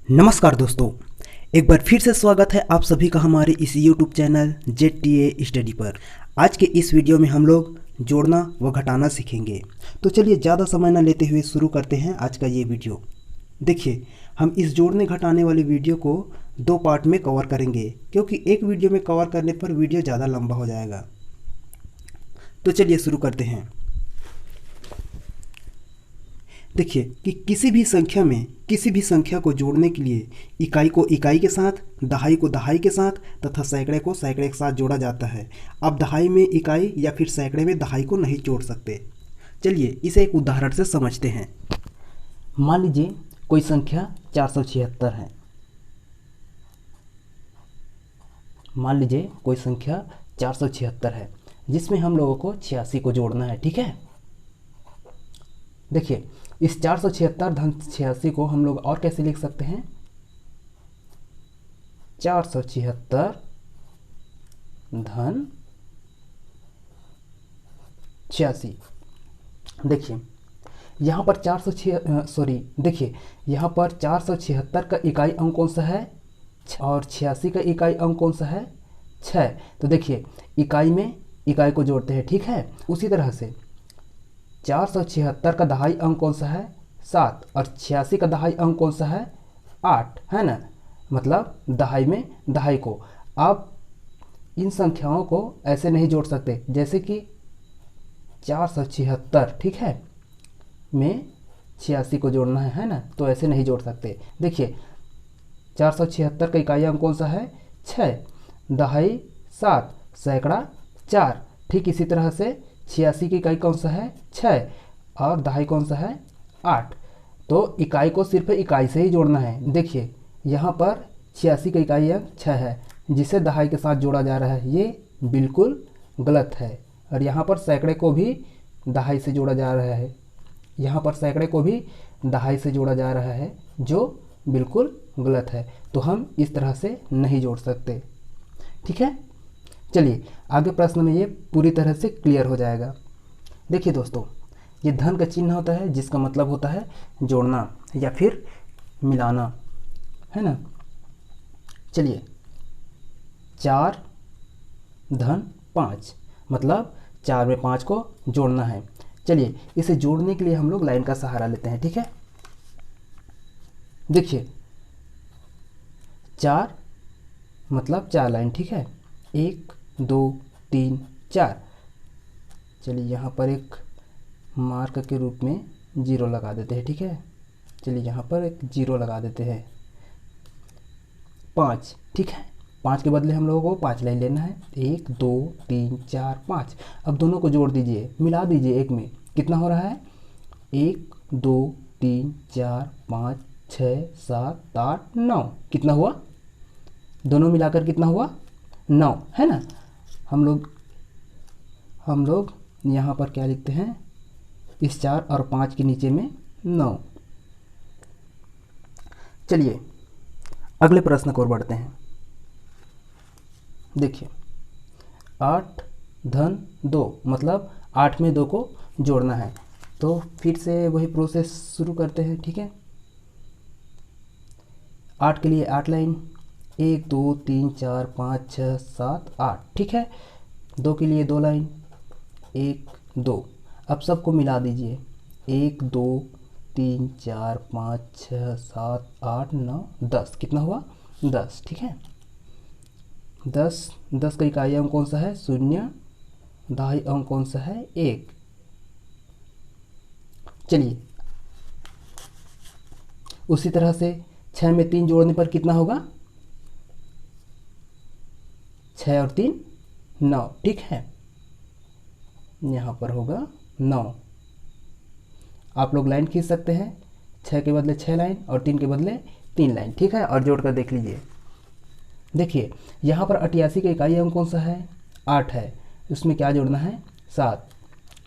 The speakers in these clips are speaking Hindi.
नमस्कार दोस्तों, एक बार फिर से स्वागत है आप सभी का हमारे इस YouTube चैनल ZTA स्टडी पर। आज के इस वीडियो में हम लोग जोड़ना व घटाना सीखेंगे। तो चलिए ज़्यादा समय न लेते हुए शुरू करते हैं आज का ये वीडियो। देखिए, हम इस जोड़ने घटाने वाले वीडियो को दो पार्ट में कवर करेंगे, क्योंकि एक वीडियो में कवर करने पर वीडियो ज़्यादा लंबा हो जाएगा। तो चलिए शुरू करते हैं। देखिए कि किसी भी संख्या को जोड़ने के लिए इकाई को इकाई के साथ, दहाई को दहाई के साथ तथा सैकड़े को सैकड़े के साथ जोड़ा जाता है। अब दहाई में इकाई या फिर सैकड़े में दहाई को नहीं जोड़ सकते। चलिए इसे एक उदाहरण से समझते हैं। मान लीजिए कोई संख्या 476 है। मान लीजिए कोई संख्या 476 है, जिसमें हम लोगों को 86 को जोड़ना है। ठीक है, देखिए इस 476 धन 86 को हम लोग और कैसे लिख सकते हैं? 476 धन 86। देखिए यहाँ पर 476 का इकाई अंक कौन सा है? और 86 का इकाई अंक कौन सा है? 6। तो देखिए इकाई में इकाई को जोड़ते हैं। ठीक है, उसी तरह से 476 का दहाई अंक कौन सा है? 7। और 86 का दहाई अंक कौन सा है? 8, है ना। मतलब दहाई में दहाई को। आप इन संख्याओं को ऐसे नहीं जोड़ सकते, जैसे कि 476, ठीक है, में 86 को जोड़ना है ना, तो ऐसे नहीं जोड़ सकते। देखिए 476 का इकाई अंक कौन सा है? 6, दहाई 7, सैकड़ा 4। ठीक इसी तरह से 86 की इकाई कौन सा है? 6, और दहाई कौन सा है? 8। तो इकाई को सिर्फ इकाई से ही जोड़ना है। देखिए यहाँ पर 86 का इकाई अंक 6 है, जिसे दहाई के साथ जोड़ा जा रहा है, ये बिल्कुल गलत है। और यहाँ पर सैकड़े को भी दहाई से जोड़ा जा रहा है, यहाँ पर सैकड़े को भी दहाई से जोड़ा जा रहा है, जो बिल्कुल गलत है। तो हम इस तरह से नहीं जोड़ सकते। ठीक है, चलिए आगे प्रश्न में ये पूरी तरह से क्लियर हो जाएगा। देखिए दोस्तों, ये धन का चिन्ह होता है, जिसका मतलब होता है जोड़ना या फिर मिलाना, है ना। चलिए 4 धन 5, मतलब 4 में 5 को जोड़ना है। चलिए इसे जोड़ने के लिए हम लोग लाइन का सहारा लेते हैं। ठीक है, देखिए 4 मतलब 4 लाइन। ठीक है, 1 2 3 4। चलिए यहाँ पर एक मार्क के रूप में 0 लगा देते हैं। ठीक है, चलिए यहाँ पर एक 0 लगा देते हैं। 5, ठीक है, 5 के बदले हम लोगों को 5 लाइन लेना है। 1 2 3 4 5। अब दोनों को जोड़ दीजिए, मिला दीजिए एक में। कितना हो रहा है? 1 2 3 4 5 6 7 8 9। कितना हुआ? दोनों मिलाकर कितना हुआ? 9, है ना। हम लोग यहाँ पर क्या लिखते हैं? इस 4 और 5 के नीचे में 9। चलिए अगले प्रश्न को और बढ़ते हैं। देखिए 8 धन 2, मतलब 8 में 2 को जोड़ना है। तो फिर से वही प्रोसेस शुरू करते हैं। ठीक है, 8 के लिए 8 लाइन, 1 2 3 4 5 6 7 8। ठीक है, 2 के लिए 2 लाइन, 1 2। अब सबको मिला दीजिए, 1 2 3 4 5 6 7 8 9 10। कितना हुआ? 10। ठीक है, 10 का इकाई अंक कौन सा है? 0। दहाई अंक कौन सा है? 1। चलिए उसी तरह से 6 में 3 जोड़ने पर कितना होगा? 6 और 3 9। ठीक है, यहाँ पर होगा 9। आप लोग लाइन खींच सकते हैं, 6 के बदले 6 लाइन और 3 के बदले 3 लाइन। ठीक है, और जोड़ कर देख लीजिए। देखिए यहाँ पर 88 का इकाई अंक कौन सा है? 8 है। उसमें क्या जोड़ना है? 7।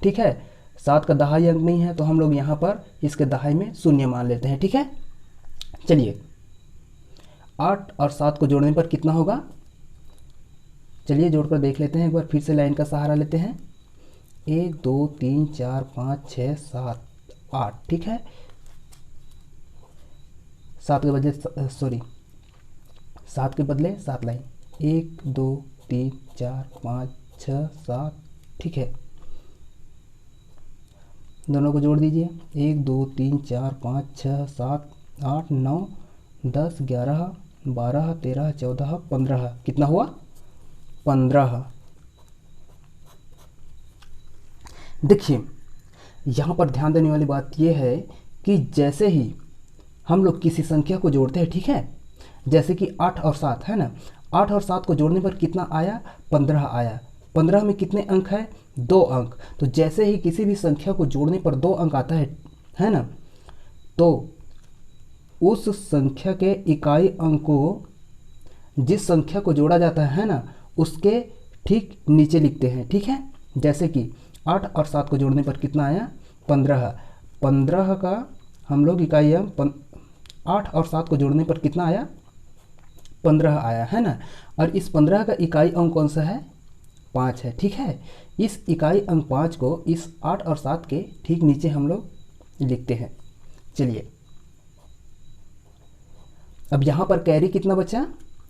ठीक है, 7 का दहाई अंक नहीं है, तो हम लोग यहाँ पर इसके दहाई में 0 मान लेते हैं। ठीक है, चलिए 8 और 7 को जोड़ने पर कितना होगा? चलिए जोड़कर देख लेते हैं एक बार, फिर से लाइन का सहारा लेते हैं। 1 2 3 4 5 6 7 8। ठीक है, 7 के बदले सॉरी 7 के बदले 7 लाएं, 1 2 3 4 5 6 7, ठीक है। दोनों को जोड़ दीजिए, 1 2 3 4 5 6 7 8 9 10 11 12 13 14 15, कितना हुआ 15। देखिए यहाँ पर ध्यान देने वाली बात यह है कि जैसे ही हम लोग किसी संख्या को जोड़ते हैं, ठीक है, जैसे कि 8 और 7 है ना, 8 और 7 को जोड़ने पर कितना आया 15 आया। 15 में कितने अंक है 2 अंक। तो जैसे ही किसी भी संख्या को जोड़ने पर 2 अंक आता है ना, तो उस संख्या के इकाई अंक को जिस संख्या को जोड़ा जाता है ना, उसके ठीक नीचे लिखते हैं, ठीक है। जैसे कि 8 और 7 को जोड़ने पर कितना आया 15। 15 का हम लोग इकाई अंक 8 और 7 को जोड़ने पर कितना आया 15 आया, है ना। और इस 15 का इकाई अंक कौन सा है 5 है, ठीक है। इस इकाई अंक 5 को इस 8 और 7 के ठीक नीचे हम लोग लिखते हैं। चलिए अब यहाँ पर कैरी कितना बचा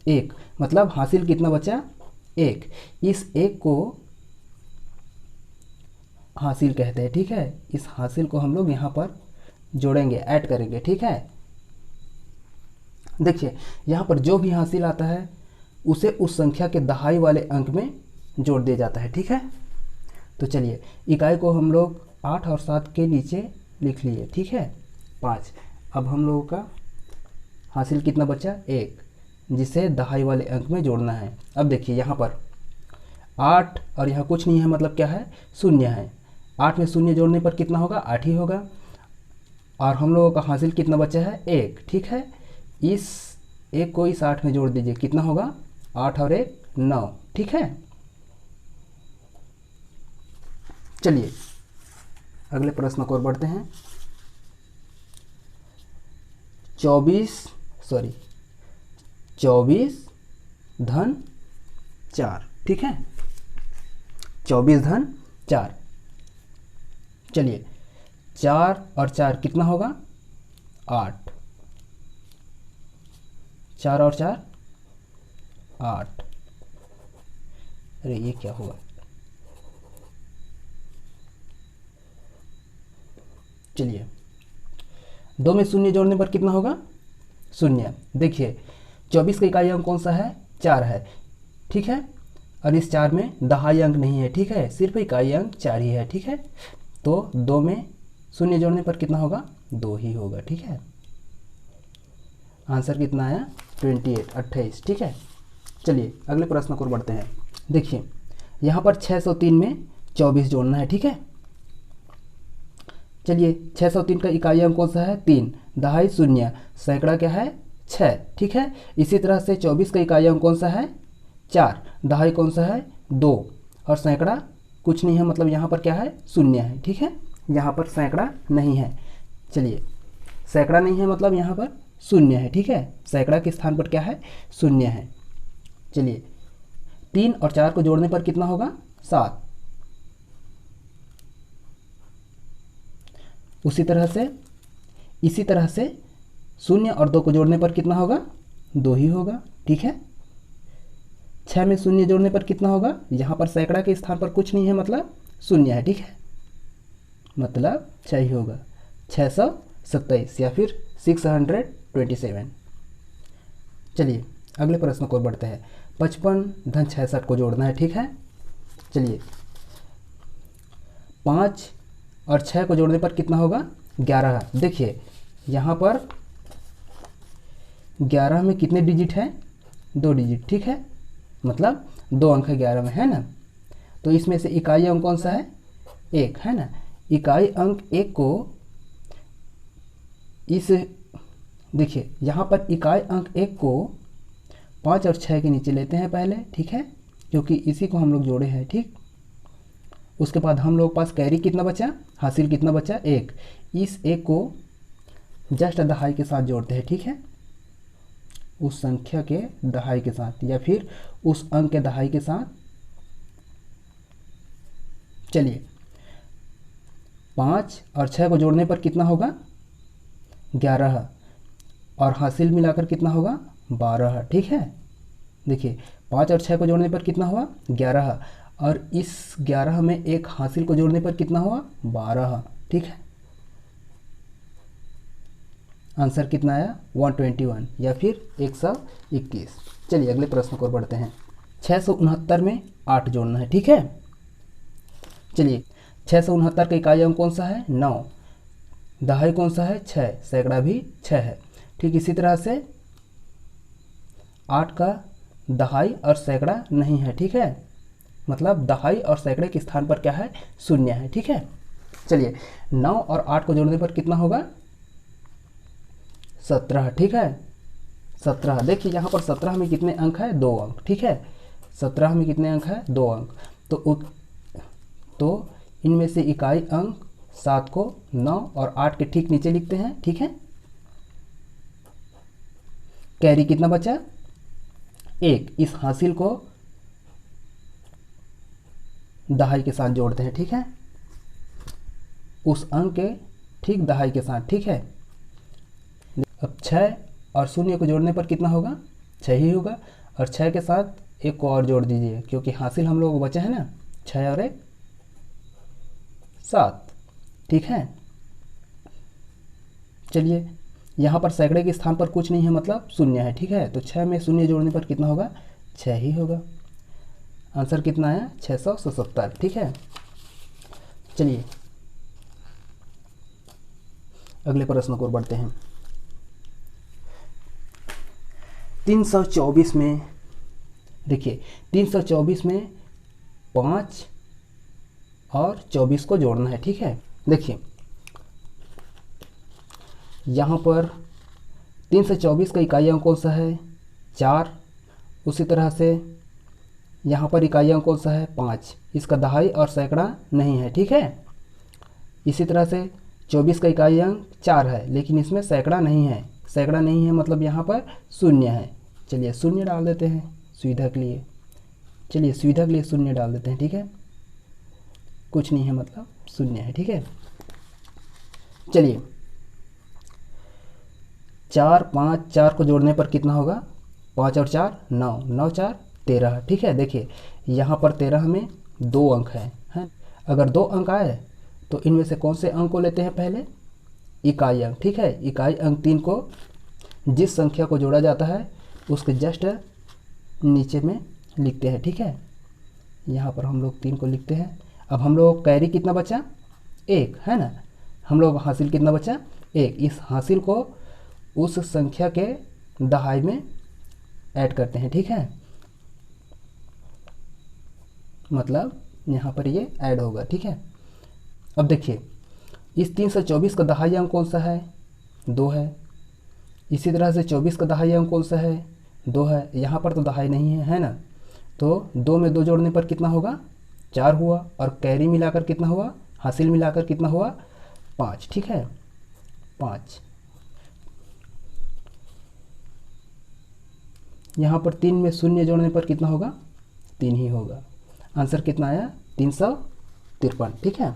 1, मतलब हासिल कितना बचा 1। इस 1 को हासिल कहते हैं, ठीक है। इस हासिल को हम लोग यहाँ पर जोड़ेंगे, ऐड करेंगे, ठीक है। देखिए यहाँ पर जो भी हासिल आता है उसे उस संख्या के दहाई वाले अंक में जोड़ दिया जाता है, ठीक है। तो चलिए इकाई को हम लोग 8 और 7 के नीचे लिख लिए, ठीक है 5। अब हम लोगों का हासिल कितना बचा 1, जिसे दहाई वाले अंक में जोड़ना है। अब देखिए यहाँ पर 8 और यहाँ कुछ नहीं है, मतलब क्या है शून्य है। 8 में शून्य जोड़ने पर कितना होगा 8 ही होगा। और हम लोगों का हासिल कितना बचा है 1, ठीक है। इस 1 को इस 8 में जोड़ दीजिए, कितना होगा 8 और 1 9, ठीक है। चलिए अगले प्रश्न को और बढ़ते हैं। 24 धन 4, ठीक है 24 धन 4। चलिए 4 और 4 कितना होगा 8, 4 और 4 8। अरे ये क्या हुआ, चलिए 2 में शून्य जोड़ने पर कितना होगा शून्य। देखिए 24 का इकाई अंक कौन सा है 4 है, ठीक है। और इस 4 में दहाई अंक नहीं है, ठीक है, सिर्फ इकाई अंक 4 ही है, ठीक है। तो 2 में शून्य जोड़ने पर कितना होगा 2 ही होगा, ठीक है। आंसर कितना आया 28, ठीक है। चलिए अगले प्रश्न को बढ़ते हैं। देखिए यहाँ पर 603 में 24 जोड़ना है, ठीक है। चलिए 603 का इकाई अंक कौन सा है 3, दहाई शून्य, सैकड़ा क्या है 6, ठीक है। इसी तरह से 24 का इकाई अंक कौन सा है 4, दहाई कौन सा है 2, और सैकड़ा कुछ नहीं है, मतलब यहाँ पर क्या है शून्य है, ठीक है। यहाँ पर सैकड़ा नहीं है। चलिए सैकड़ा नहीं है मतलब यहाँ पर शून्य है, ठीक है। सैकड़ा के स्थान पर क्या है शून्य है। चलिए 3 और 4 को जोड़ने पर कितना होगा 7। इसी तरह से 0 और 2 को जोड़ने पर कितना होगा 2 ही होगा, ठीक है। 6 में 0 जोड़ने पर कितना होगा, यहाँ पर सैकड़ा के स्थान पर कुछ नहीं है, मतलब 0 है, ठीक है, मतलब 6 ही होगा। 627 या फिर 627। चलिए अगले प्रश्न को बढ़ते हैं। 55 धन 66 को जोड़ना है, ठीक है। चलिए 5 और 6 को जोड़ने पर कितना होगा 11। देखिए यहाँ पर 11 में कितने डिजिट हैं 2 डिजिट, ठीक है, मतलब 2 अंक है 11 में, है ना। तो इसमें से इकाई अंक कौन सा है 1, है ना। इकाई अंक 1 को इस देखिए यहाँ पर इकाई अंक 1 को 5 और 6 के नीचे लेते हैं पहले, ठीक है, क्योंकि इसी को हम लोग जोड़े हैं, ठीक। उसके बाद हम लोग पास कैरी कितना बचा, हासिल कितना बचा 1। इस 1 को जस्ट दहाई के साथ जोड़ते हैं, ठीक है, उस संख्या के दहाई के साथ या फिर उस अंक के दहाई के साथ। चलिए 5 और 6 को जोड़ने पर कितना होगा 11, और हासिल मिलाकर कितना होगा 12, ठीक है। देखिए 5 और 6 को जोड़ने पर कितना हुआ 11, और इस 11 में एक हासिल को जोड़ने पर कितना हुआ 12, ठीक है। आंसर कितना आया 121 या फिर 121। चलिए अगले प्रश्न को बढ़ते हैं। 669 में 8 जोड़ना है, ठीक है। चलिए 669 का इकाई अंक कौन सा है 9, दहाई कौन सा है 6, सैकड़ा भी 6 है। ठीक इसी तरह से 8 का दहाई और सैकड़ा नहीं है, ठीक है। मतलब दहाई और सैकड़े के स्थान पर क्या है 0 है, ठीक है। चलिए 9 और 8 को जोड़ने पर कितना होगा 17, ठीक है। 17, देखिए यहाँ पर 17 में कितने अंक है 2 अंक, ठीक है। 17 में कितने अंक है 2 अंक, तो इनमें से इकाई अंक 7 को 9 और 8 के ठीक नीचे लिखते हैं, ठीक है। कैरी कितना बचा 1, इस हासिल को दहाई के साथ जोड़ते हैं, ठीक है। उस अंक के ठीक दहाई के साथ, ठीक है। अब 6 और 0 को जोड़ने पर कितना होगा 6 ही होगा, और 6 के साथ एक को और जोड़ दीजिए क्योंकि हासिल हम लोगों को बचा है ना 6 और 1 7, ठीक है। चलिए यहाँ पर सैकड़े के स्थान पर कुछ नहीं है मतलब 0 है, ठीक है। तो 6 में 0 जोड़ने पर कितना होगा 6 ही होगा। आंसर कितना आया 677, ठीक है। चलिए अगले प्रश्न को बढ़ते हैं। 324 में देखिए 324 में 5 और 24 को जोड़ना है, ठीक है। देखिए यहाँ पर 324 का इकाई अंक कौन सा है 4, उसी तरह से यहाँ पर इकाई अंक कौन सा है 5, इसका दहाई और सैकड़ा नहीं है, ठीक है। इसी तरह से 24 का इकाई अंक 4 है लेकिन इसमें सैकड़ा नहीं है, सैकड़ा नहीं है मतलब यहाँ पर 0 है। चलिए 0 डाल देते हैं सुविधा के लिए, चलिए सुविधा के लिए 0 डाल देते हैं, ठीक है। कुछ नहीं है मतलब 0 है, ठीक है। चलिए 4 5 4 को जोड़ने पर कितना होगा 5 और 4 9, 9 4 13, ठीक है। देखिए यहाँ पर 13 में 2 अंक हैं। अगर 2 अंक आए तो इनमें से कौन से अंक को लेते हैं पहले इकाई अंक, ठीक है। इकाई अंक 3 को जिस संख्या को जोड़ा जाता है उसके जस्ट नीचे में लिखते हैं, ठीक है। यहाँ पर हम लोग 3 को लिखते हैं। अब हम लोग कैरी कितना बचा 1 है ना, हम लोग हासिल कितना बचा 1, इस हासिल को उस संख्या के दहाई में ऐड करते हैं, ठीक है। मतलब यहाँ पर ये ऐड होगा, ठीक है। अब देखिए इस 324 का दहाई अंक कौन सा है 2 है, इसी तरह से 24 का दहाई अंक कौन सा है 2 है। यहाँ पर तो दहाई नहीं है ना, तो 2 में 2 जोड़ने पर कितना होगा 4 हुआ, और कैरी मिलाकर कितना हुआ हासिल मिलाकर कितना हुआ 5, ठीक है 5। यहाँ पर 3 में 0 जोड़ने पर कितना होगा 3 ही होगा। आंसर कितना आया 353, ठीक है।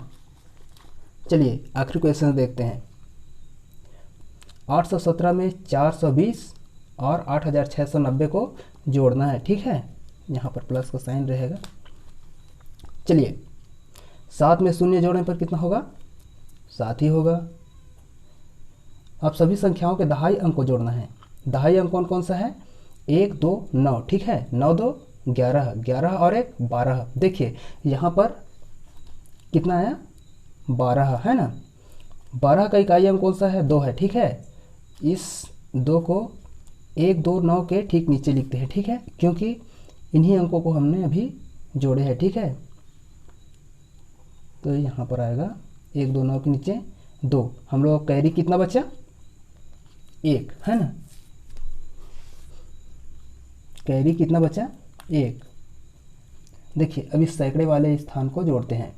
चलिए आखिरी क्वेश्चन देखते हैं। 817 में 420 और 8690 को जोड़ना है, ठीक है। यहाँ पर प्लस का साइन रहेगा। चलिए 7 में 0 जोड़ने पर कितना होगा 7 ही होगा। अब सभी संख्याओं के दहाई अंक को जोड़ना है। दहाई अंक कौन कौन सा है 1 2 9, ठीक है। 9 2 11, 11 और 1 12। देखिए यहाँ पर कितना आया 12 है ना। 12 का इकाई अंक कौन सा है 2 है, ठीक है। इस 2 को 1 2 9 के ठीक नीचे लिखते हैं, ठीक है, क्योंकि इन्हीं अंकों को हमने अभी जोड़े हैं, ठीक है। तो यहाँ पर आएगा 1 2 9 के नीचे 2। हम लोग कैरी कितना बचा 1 है ना, कैरी कितना बचा 1। देखिए अब इस सैकड़े वाले स्थान को जोड़ते हैं।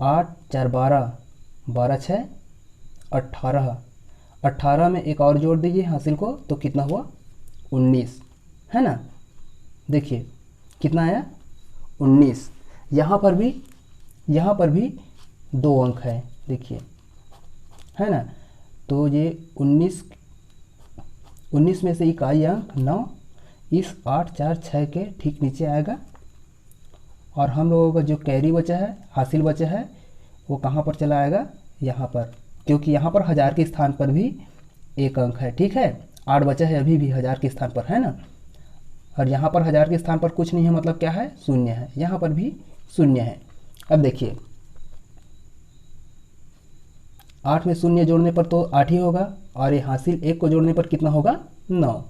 8 4 12, 12 6 18, 18 में एक और जोड़ दीजिए हासिल को तो कितना हुआ 19 है ना। देखिए कितना आया 19। यहाँ पर भी 2 अंक है, देखिए है ना। तो ये 19 19 में से इकाई अंक 9 इस 8 4 6 के ठीक नीचे आएगा। और हम लोगों का जो कैरी बचा है, हासिल बचा है, वो कहाँ पर चला आएगा, यहाँ पर, क्योंकि यहाँ पर हज़ार के स्थान पर भी एक अंक है। ठीक है, 8 बचा है अभी भी हज़ार के स्थान पर, है ना। और यहाँ पर हज़ार के स्थान पर कुछ नहीं है, मतलब क्या है, शून्य है। यहाँ पर भी शून्य है। अब देखिए 8 में शून्य जोड़ने पर तो 8 ही होगा, और ये हासिल 1 को जोड़ने पर कितना होगा, 9।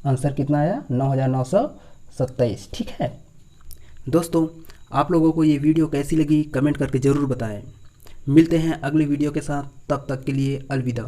आंसर कितना आया, 9927। ठीक है दोस्तों, आप लोगों को ये वीडियो कैसी लगी कमेंट करके ज़रूर बताएं। मिलते हैं अगली वीडियो के साथ, तब तक के लिए अलविदा।